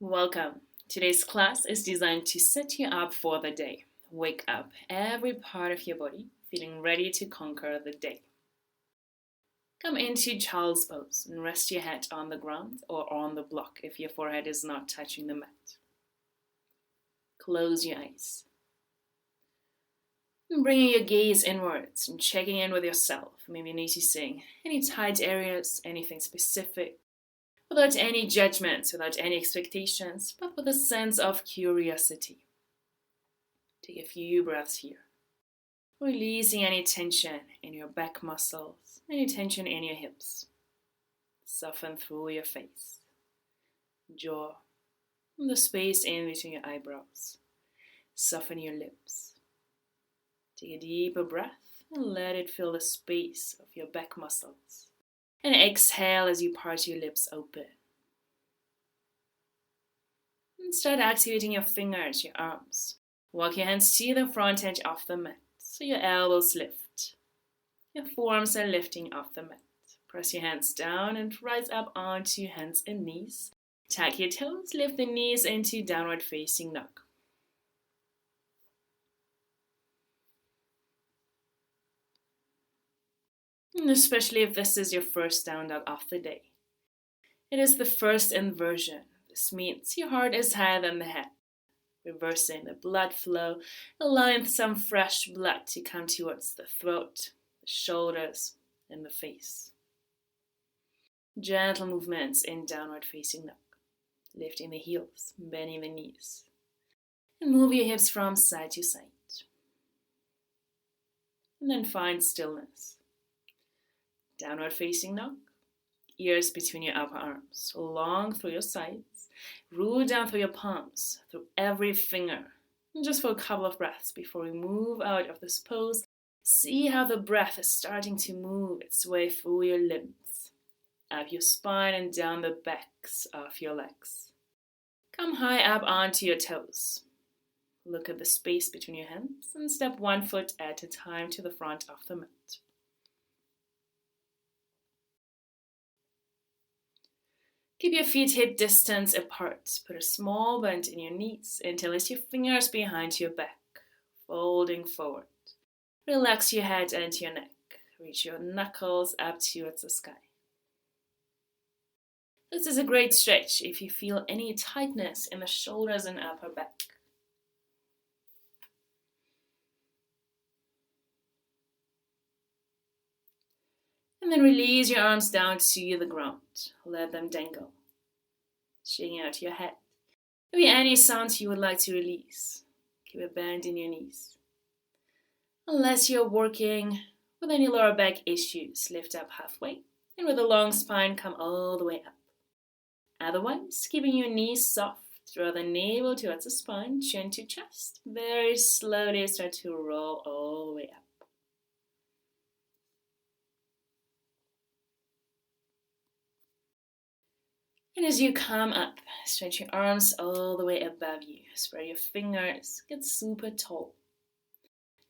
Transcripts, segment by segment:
Welcome. Today's class is designed to set you up for the day. Wake up every part of your body, feeling ready to conquer the day. Come into child's pose and rest your head on the ground or on the block if your forehead is not touching the mat. Close your eyes. And bringing your gaze inwards and checking in with yourself, maybe noticing any tight areas, anything specific, without any judgments, without any expectations, but with a sense of curiosity. Take a few breaths here, releasing any tension in your back muscles, any tension in your hips. Soften through your face, jaw, and the space in between your eyebrows. Soften your lips. Take a deeper breath and let it fill the space of your back muscles. And exhale as you part your lips open. And start activating your fingers, your arms. Walk your hands to the front edge of the mat, so your elbows lift. Your forearms are lifting off the mat. Press your hands down and rise up onto hands and knees. Tuck your toes, lift the knees into downward facing dog. And especially if this is your first down dog of the day. It is the first inversion. This means your heart is higher than the head. Reversing the blood flow, allowing some fresh blood to come towards the throat, the shoulders, and the face. Gentle movements in downward facing dog. Lifting the heels, bending the knees. And move your hips from side to side. And then find stillness. Downward facing dog, ears between your upper arms, long through your sides, root down through your palms, through every finger. And just for a couple of breaths before we move out of this pose, see how the breath is starting to move its way through your limbs, up your spine and down the backs of your legs. Come high up onto your toes. Look at the space between your hands and step 1 foot at a time to the front of the mat. Keep your feet hip distance apart. Put a small bend in your knees and interlace your fingers behind your back, folding forward. Relax your head and your neck. Reach your knuckles up towards the sky. This is a great stretch if you feel any tightness in the shoulders and upper back. And then release your arms down to the ground. Let them dangle. Shaking out your head. Maybe any sounds you would like to release. Keep a bend in your knees. Unless you're working with any lower back issues, lift up halfway. And with a long spine, come all the way up. Otherwise, keeping your knees soft. Draw the navel towards the spine, chin to chest. Very slowly start to roll all the way up. And as you come up, stretch your arms all the way above you. Spread your fingers, get super tall.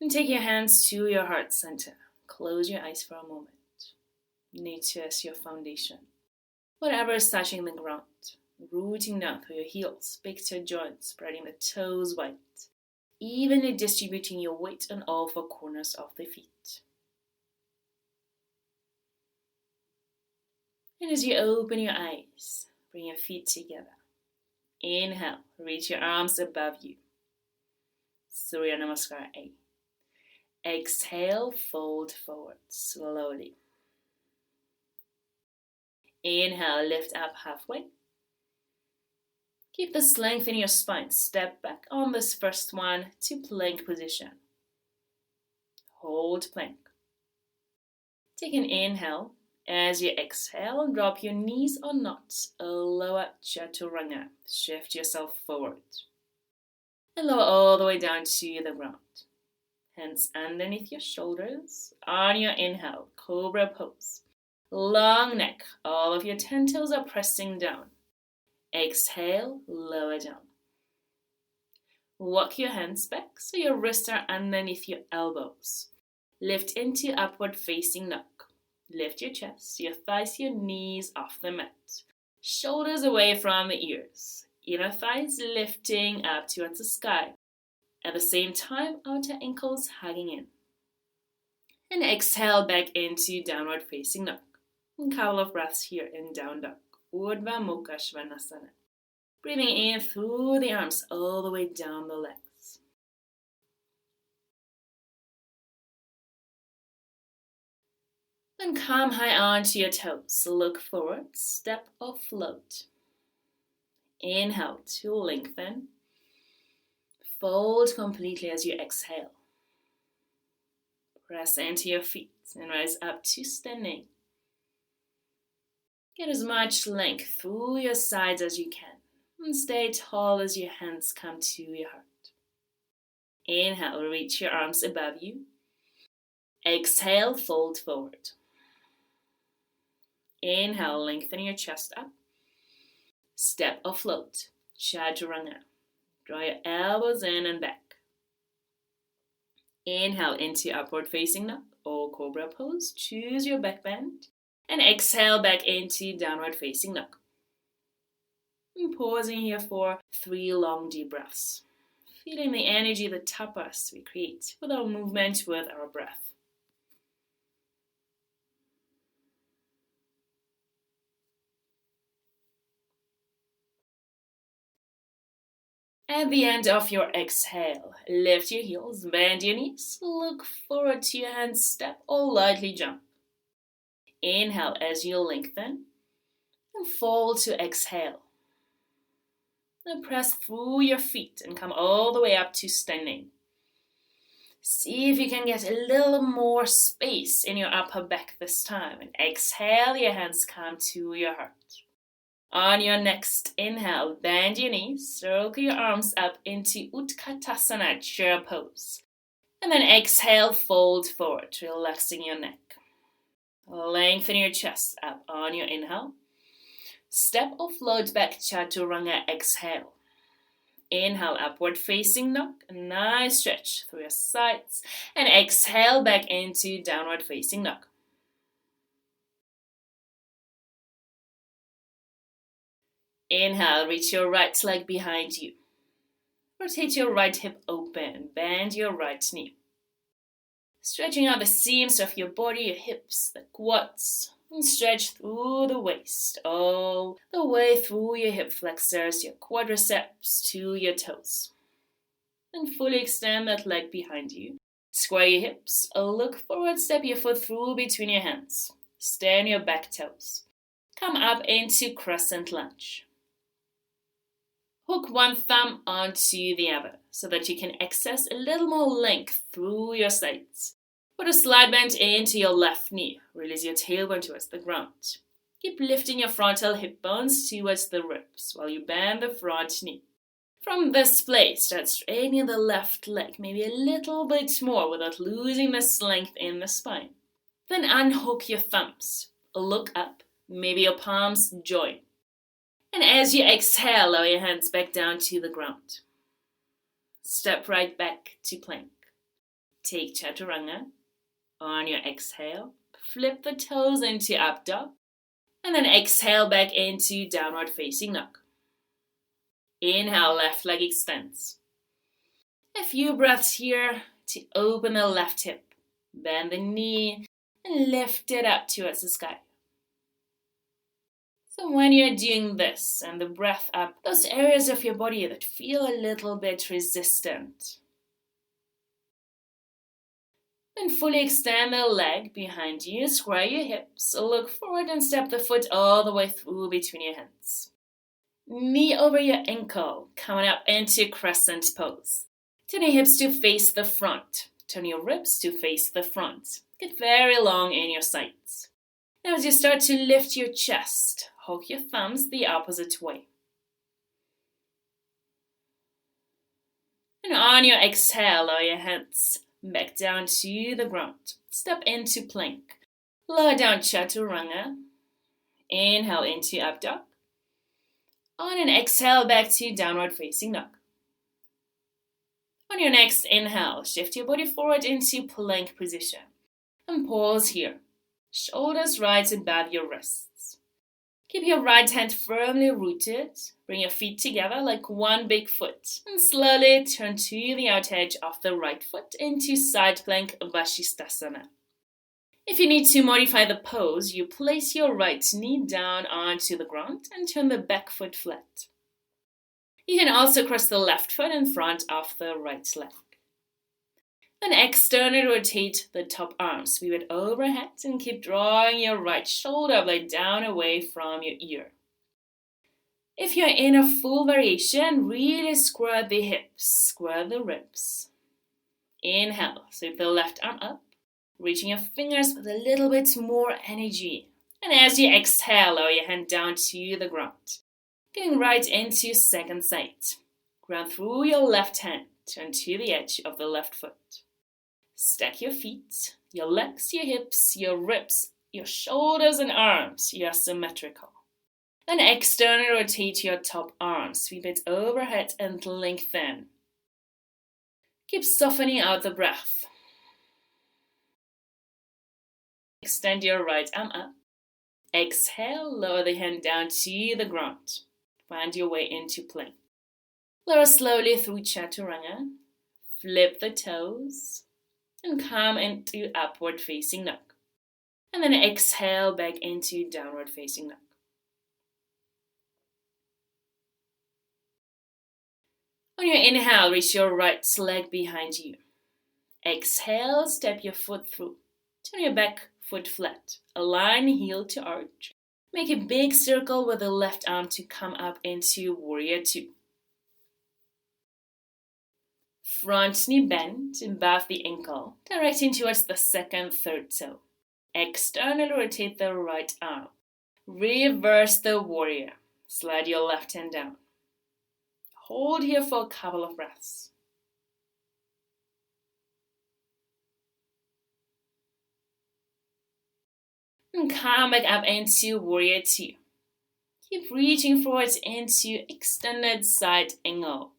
And take your hands to your heart center. Close your eyes for a moment. Nature is your foundation. Whatever is touching the ground, rooting down through your heels, big toe joints, spreading the toes wide, evenly distributing your weight on all 4 corners of the feet. And as you open your eyes, bring your feet together. Inhale, reach your arms above you. Surya Namaskar A. Exhale, fold forward slowly. Inhale, lift up halfway. Keep this length in your spine. Step back on this first one to plank position. Hold plank. Take an inhale. As you exhale, drop your knees or not. Lower chaturanga. Shift yourself forward. And lower all the way down to the ground. Hands underneath your shoulders. On your inhale, cobra pose. Long neck. All of your 10 toes are pressing down. Exhale, lower down. Walk your hands back so your wrists are underneath your elbows. Lift into upward facing dog. Lift your chest, your thighs, your knees off the mat. Shoulders away from the ears. Inner thighs lifting up towards the sky. At the same time, outer ankles hugging in. And exhale back into downward facing dog. A couple of breaths here in down dog. Urdhva Mukha Svanasana. Breathing in through the arms all the way down the legs. Then come high onto your toes. Look forward, step or float. Inhale to lengthen. Fold completely as you exhale. Press into your feet and rise up to standing. Get as much length through your sides as you can. And stay tall as your hands come to your heart. Inhale, reach your arms above you. Exhale, fold forward. Inhale, lengthen your chest up. Step or float, chaturanga. Draw your elbows in and back. Inhale into upward facing dog or cobra pose. Choose your back bend. And exhale back into downward facing dog. And pausing here for 3 long deep breaths. Feeling the energy, the tapas we create with our movement, with our breath. At the end of your exhale, lift your heels, bend your knees, look forward to your hands, step or lightly jump. Inhale as you lengthen and fold to exhale. Then press through your feet and come all the way up to standing. See if you can get a little more space in your upper back this time. And exhale, your hands come to your heart. On your next inhale, bend your knees, circle your arms up into Utkatasana chair pose. And then exhale, fold forward, relaxing your neck. Lengthen your chest up on your inhale. Step or float back, chaturanga, exhale. Inhale, upward facing dog, a nice stretch through your sides. And exhale back into downward facing dog. Inhale, reach your right leg behind you. Rotate your right hip open, bend your right knee. Stretching out the seams of your body, your hips, the quads, and stretch through the waist, all the way through your hip flexors, your quadriceps to your toes. And fully extend that leg behind you. Square your hips, look forward, step your foot through between your hands. Stand your back toes. Come up into crescent lunge. Hook one thumb onto the other so that you can access a little more length through your sides. Put a slight bend into your left knee. Release your tailbone towards the ground. Keep lifting your frontal hip bones towards the ribs while you bend the front knee. From this place, start straightening the left leg maybe a little bit more without losing the length in the spine. Then unhook your thumbs. Look up. Maybe your palms join. And as you exhale, lower your hands back down to the ground. Step right back to plank. Take chaturanga. On your exhale, flip the toes into up dog. And then exhale back into downward facing dog. Inhale, left leg extends. A few breaths here to open the left hip. Bend the knee and lift it up towards the sky. So when you're doing this and the breath up, those areas of your body that feel a little bit resistant, then fully extend the leg behind you, square your hips, look forward and step the foot all the way through between your hands. Knee over your ankle, coming up into crescent pose. Turn your hips to face the front. Turn your ribs to face the front. Get very long in your sides. Now as you start to lift your chest, hook your thumbs the opposite way. And on your exhale, lower your hands back down to the ground. Step into plank. Lower down chaturanga. Inhale into up dog. On an exhale, back to downward facing dog. On your next inhale, shift your body forward into plank position. And pause here. Shoulders right above your wrists. Keep your right hand firmly rooted. Bring your feet together like one big foot. And slowly turn to the outer edge of the right foot into side plank Vashisthasana. If you need to modify the pose, you place your right knee down onto the ground and turn the back foot flat. You can also cross the left foot in front of the right leg. Then externally rotate the top arm, sweep it overhead, and keep drawing your right shoulder blade down away from your ear. If you're in a full variation, really square the hips, square the ribs. Inhale, sweep the left arm up, reaching your fingers with a little bit more energy. And as you exhale, lower your hand down to the ground. Going right into second side. Ground through your left hand, turn to the edge of the left foot. Stack your feet, your legs, your hips, your ribs, your shoulders and arms. You are symmetrical. Then externally rotate your top arm, sweep it overhead and lengthen. Keep softening out the breath. Extend your right arm up. Exhale, lower the hand down to the ground. Find your way into plank. Lower slowly through Chaturanga. Flip the toes. And come into upward facing dog. And then exhale back into downward facing dog. On your inhale, reach your right leg behind you. Exhale, step your foot through. Turn your back foot flat. Align heel to arch. Make a big circle with the left arm to come up into Warrior Two. Front knee bent above the ankle, directing towards the second, third toe. Externally rotate the right arm. Reverse the warrior. Slide your left hand down. Hold here for a couple of breaths. And come back up into Warrior Two. Keep reaching forwards into extended side angle.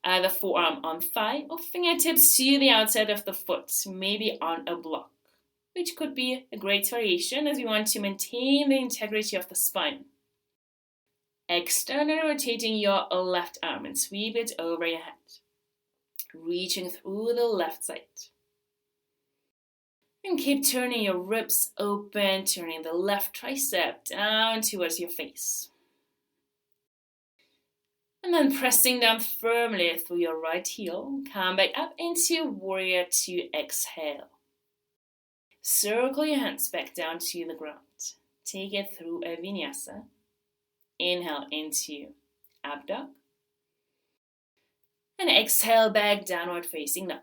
Either forearm on thigh or fingertips to the outside of the foot, maybe on a block, which could be a great variation as we want to maintain the integrity of the spine. Externally rotating your left arm and sweep it over your head, reaching through the left side. And keep turning your ribs open, turning the left tricep down towards your face. And then pressing down firmly through your right heel, come back up into Warrior Two, exhale. Circle your hands back down to the ground. Take it through a vinyasa. Inhale into up dog. And exhale back downward facing dog.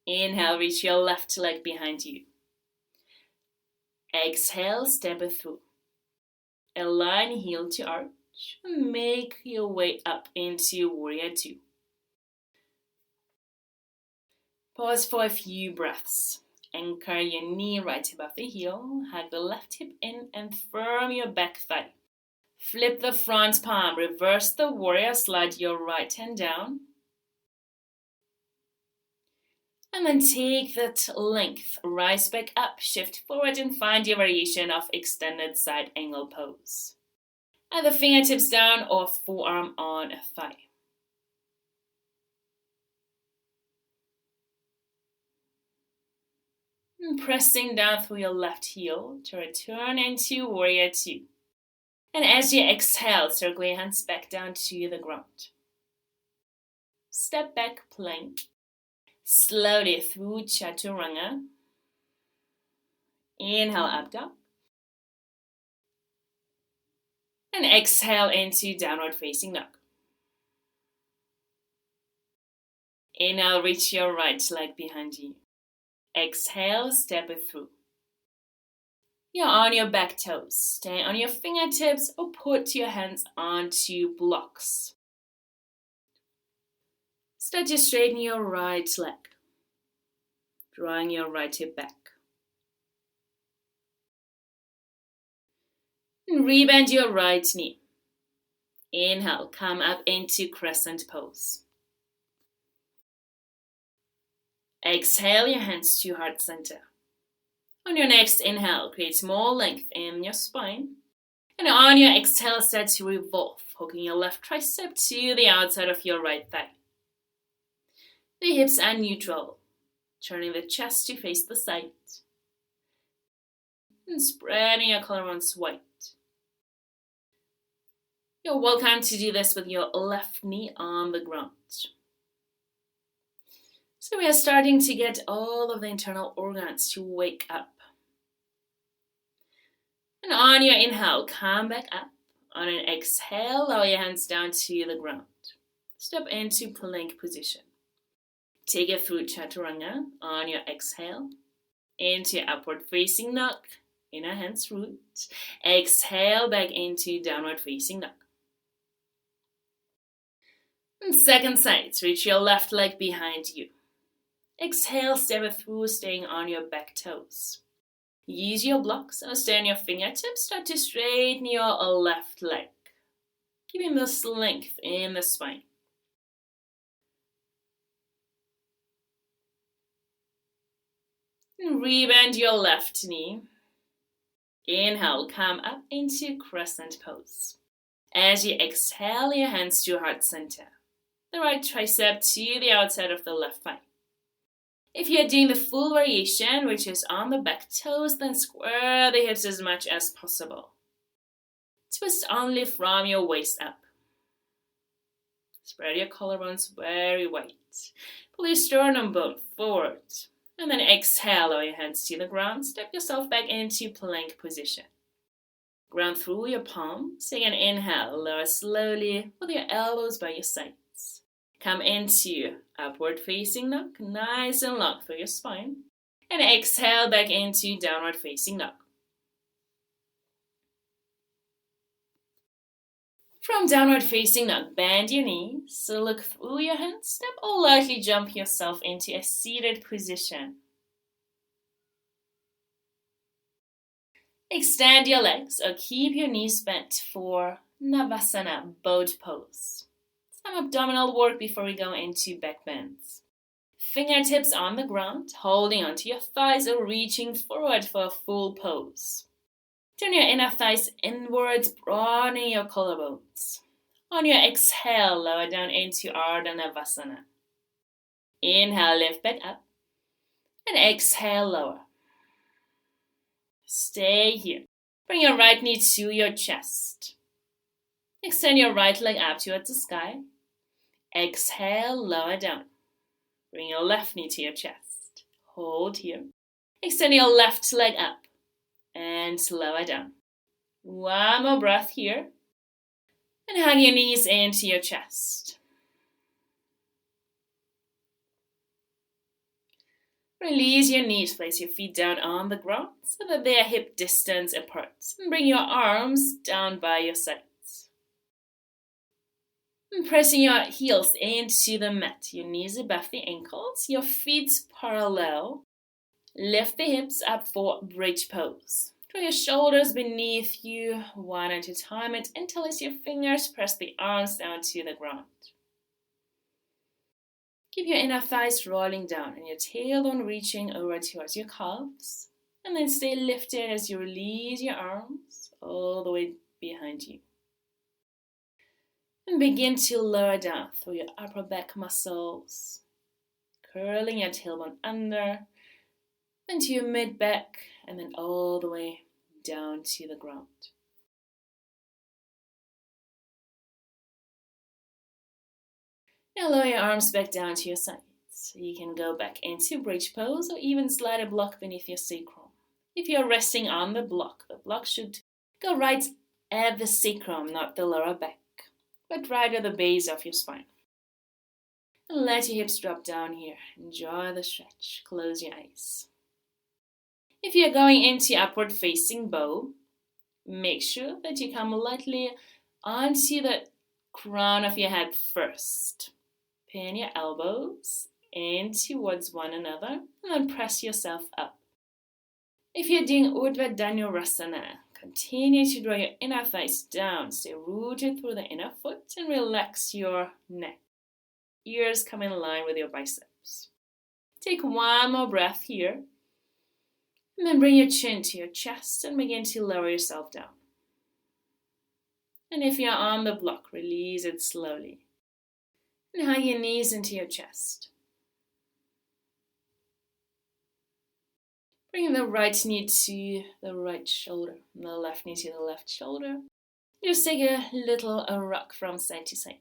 Inhale, reach your left leg behind you. Exhale, step it through. Align heel to arch. Make your way up into Warrior Two. Pause for a few breaths. Anchor your knee right above the heel. Hug the left hip in and firm your back thigh. Flip the front palm. Reverse the warrior. Slide your right hand down. And then take that length. Rise back up. Shift forward and find your variation of extended side angle pose. Either fingertips down or forearm on a thigh. And pressing down through your left heel to return into Warrior Two. And as you exhale, circle your hands back down to the ground. Step back plank. Slowly through Chaturanga. Inhale, up dog. And exhale into downward facing dog. Inhale, reach your right leg behind you. Exhale, step it through. You're on your back toes. Stay on your fingertips or put your hands onto blocks. Start to straighten your right leg. Drawing your right hip back. And rebend your right knee. Inhale, come up into crescent pose. Exhale your hands to heart center. On your next inhale, create more length in your spine. And on your exhale, start to revolve, hooking your left tricep to the outside of your right thigh. The hips are neutral, turning the chest to face the side. And spreading your collarbones wide. You're welcome to do this with your left knee on the ground. So we are starting to get all of the internal organs to wake up. And on your inhale, come back up. On an exhale, lower your hands down to the ground. Step into plank position. Take it through chaturanga on your exhale. Into upward facing dog, inner hands root. Exhale back into downward facing dog. And second side, reach your left leg behind you. Exhale, step it through, staying on your back toes. Use your blocks or stay on your fingertips. Start to straighten your left leg, keeping this length in the spine. And rebend your left knee. Inhale, come up into crescent pose. As you exhale, your hands to heart center. The right tricep to the outside of the left thigh. If you're doing the full variation, which is on the back toes, then square the hips as much as possible. Twist only from your waist up. Spread your collarbones very wide. Pull your sternum bone forward. And then exhale, lower your hands to the ground. Step yourself back into plank position. Ground through your palms. Take an inhale, lower slowly with your elbows by your sides. Come into upward facing dog, nice and long through your spine. And exhale back into downward facing dog. From downward facing dog, bend your knees, so look through your hands, step or lightly jump yourself into a seated position. Extend your legs or keep your knees bent for Navasana, boat pose. Some abdominal work before we go into back bends. Fingertips on the ground, holding onto your thighs or reaching forward for a full pose. Turn your inner thighs inwards, broadening your collarbones. On your exhale, lower down into Ardha Navasana. Inhale, lift back up. And exhale, lower. Stay here. Bring your right knee to your chest. Extend your right leg up towards the sky. Exhale, lower down. Bring your left knee to your chest. Hold here. Extend your left leg up. And lower down. One more breath here. And hug your knees into your chest. Release your knees. Place your feet down on the ground so that they are hip distance apart. And bring your arms down by your sides. And pressing your heels into the mat. Your knees above the ankles. Your feet parallel. Lift the hips up for bridge pose. Draw your shoulders beneath you, one at a time, and interlace your fingers. Press the arms down to the ground. Keep your inner thighs rolling down and your tailbone reaching over towards your calves. And then stay lifted as you release your arms all the way behind you. And begin to lower down through your upper back muscles, curling your tailbone under, then to your mid-back, and then all the way down to the ground. Now lower your arms back down to your sides. You can go back into bridge pose or even slide a block beneath your sacrum. If you're resting on the block should go right at the sacrum, not the lower back, but right at the base of your spine. And let your hips drop down here. Enjoy the stretch. Close your eyes. If you're going into upward facing bow, make sure that you come lightly onto the crown of your head first. Pin your elbows in towards one another and then press yourself up. If you're doing Urdhva Dhanurasana, continue to draw your inner thighs down. Stay rooted through the inner foot and relax your neck. Ears come in line with your biceps. Take one more breath here. And then bring your chin to your chest and begin to lower yourself down. And if you're on the block, release it slowly. And hug your knees into your chest. Bring the right knee to the right shoulder, and the left knee to the left shoulder. Just take a little rock from side to side.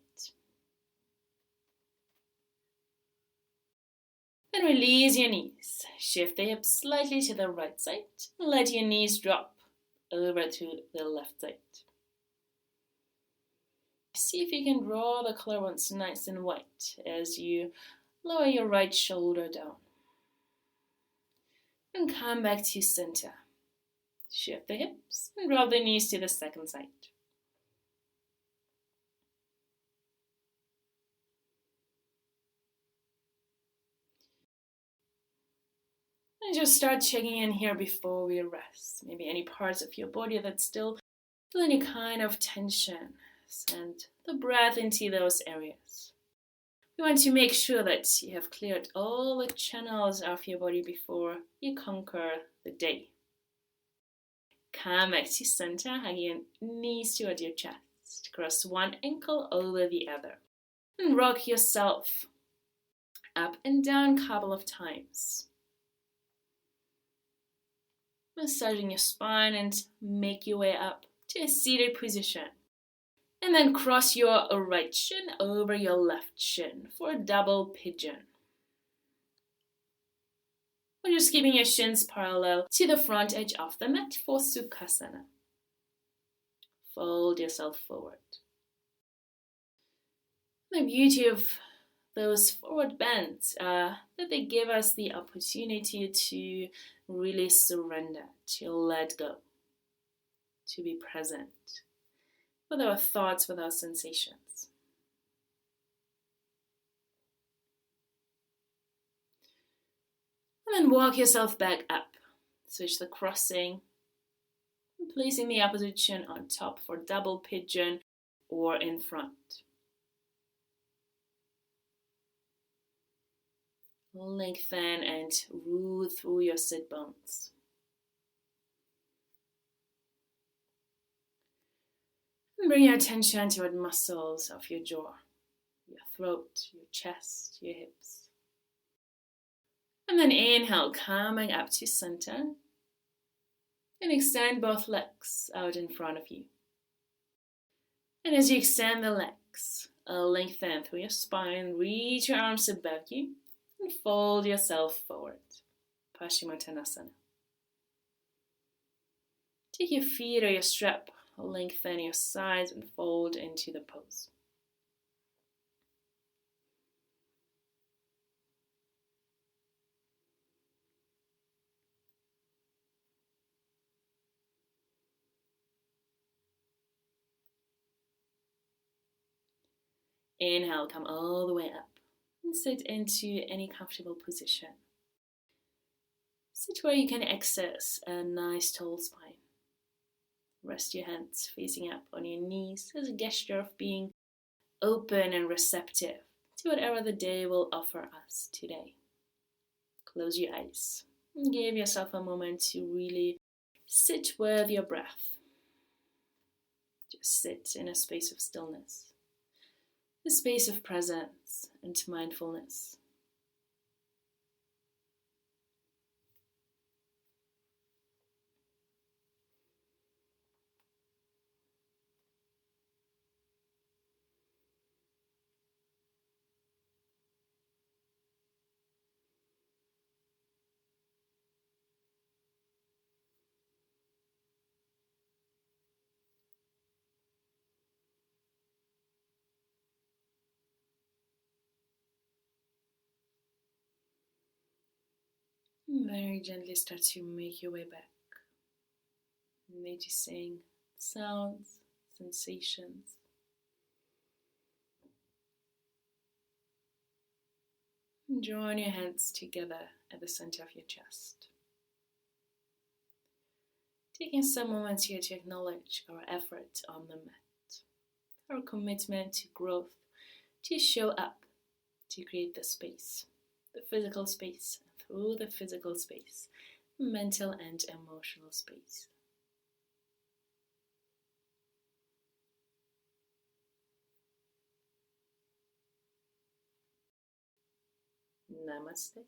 Then release your knees. Shift the hips slightly to the right side. And let your knees drop over to the left side. See if you can draw the collarbones nice and white as you lower your right shoulder down. And come back to center. Shift the hips and drop the knees to the second side. And just start checking in here before we rest. Maybe any parts of your body that still feel any kind of tension. Send the breath into those areas. We want to make sure that you have cleared all the channels of your body before you conquer the day. Come back to center, hug your knees toward your chest. Cross one ankle over the other. And rock yourself up and down a couple of times. Massaging your spine and make your way up to a seated position. And then cross your right shin over your left shin for a double pigeon. Or just keeping your shins parallel to the front edge of the mat for Sukhasana. Fold yourself forward. The beauty of those forward bends that they give us the opportunity to really surrender, to let go, to be present with our thoughts, with our sensations. And then walk yourself back up. Switch the crossing, placing the opposite shin on top for double pigeon or in front. Lengthen and root through your sit bones. And bring your attention to the muscles of your jaw, your throat, your chest, your hips. And then inhale, coming up to center. And extend both legs out in front of you. And as you extend the legs, lengthen through your spine, reach your arms above you, and fold yourself forward. Paschimottanasana. Take your feet or your strap, lengthen your sides and fold into the pose. Inhale, come all the way up and sit into any comfortable position. Sit where you can access a nice tall spine. Rest your hands facing up on your knees as a gesture of being open and receptive to whatever the day will offer us today. Close your eyes and give yourself a moment to really sit with your breath. Just sit in a space of stillness, a space of presence and mindfulness. Very gently start to make your way back, noticing sounds, sensations. And join your hands together at the center of your chest. Taking some moments here to acknowledge our effort on the mat, our commitment to growth, to show up, to create the space, the physical space. Through the physical space, mental and emotional space. Namaste.